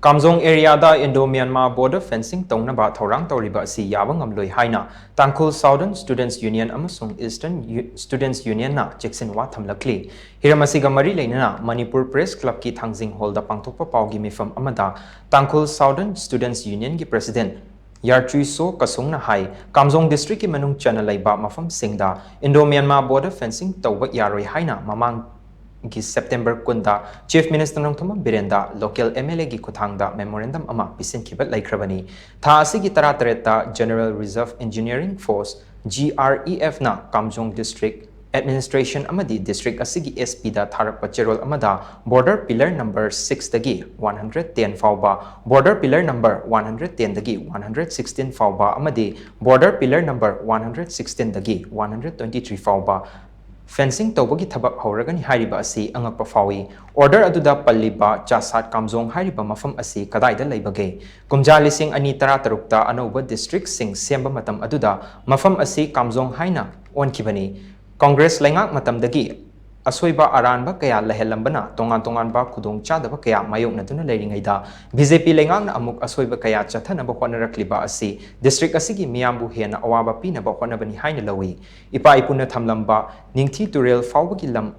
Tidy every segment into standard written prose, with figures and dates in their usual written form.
Kamjong area da Indo Myanmar border fencing Tounaba Thourang Touriba Asi Yaba Ngamloi haina Tangkhul Southern Students Union amasung Eastern Students Union na chekshin thamlakli hiramasiga mari leinana Manipur Press Club ki thangjing hall da pangthokpa paugi mifam amada Tangkhul Southern Students Union ki president Yarchuiso kasung na hai Kamjong district ki manung chana laiba mafam singda Indo Myanmar border fencing tawba yaroi haina mamang ki September kunda Chief Minister ng Thuma Birenda local MLA gi kuthangda memorandum ama pisin kibat laikrabani tha asigi taratareta General Reserve Engineering Force GREF na Kamjong district administration amadi district asigi SP da tharak pacherol amada border pillar number 6 dagi 110 fawba border pillar number 110 dagi 116 fawba amadi border pillar number 116 dagi 123 fawba fencing tawbagi thabak hauragani hariba asi angakpa fawi order aduda palliba chasat Kamjong hariba mafam asi kadaida leibage kumja lising ani taratarukta anauba district sing semba matam aduda mafam asi Kamjong haina onkibani Congress lengak matamdagi asoiba aranba kaya lahelambana tongan ba khudong chadaba kaya mayok na tuna leiringaida BJP lengak na amuk asoiba kaya chathanaba honarakliba asi district asigi miyambu hena awaba pinaba honabani haina lawi ipa ipuna thamlamba ningthi turel fawbagi lam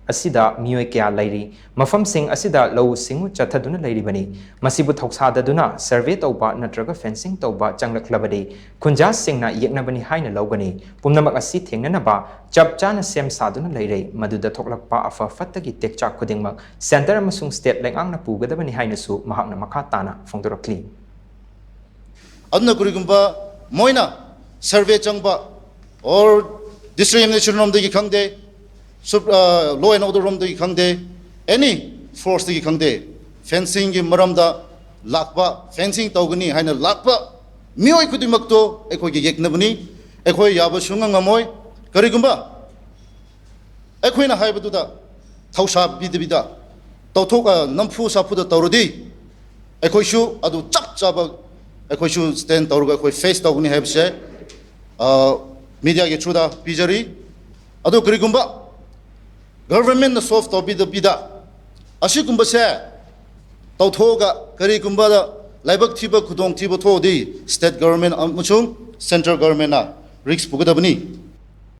asida mioi kaya lairi mafam sing asida law singu chathaduna lairibani masibu thoksada duna survey tawba natraga fencing tawba changlaklabadi kunja singna yeknabani haina lawgani pumnamak asi thengnanaba chapchana sem saduna laire maduda thoklakpa afa fattagi tekcha khudingmak center amasung state lengangna pugadabani haina su mahakna makha tana phongdorakli adna kurigumba moina survey changba or district administration romdagi khangde law and order room the kangde any force the kangde fencing gi maramda lakba fencing tawgani haina lakba mioi kudimakto ekoi gi yeknabani ekoi yaba sunga ngamoi karigumba ekoi na haibaduda thausa bidibida tawthoka namfu sapuda tawrodi ekoi shu adu chap chaba ekoi shu stand tawruga ekoi face tawgani haibse media gi chuda bijari adu karigumba government na solve to bida bida ashi kumba se tawthoga kari kumba da laibak thiba khudong thiba thodi state government amachung central government na risk pugadabani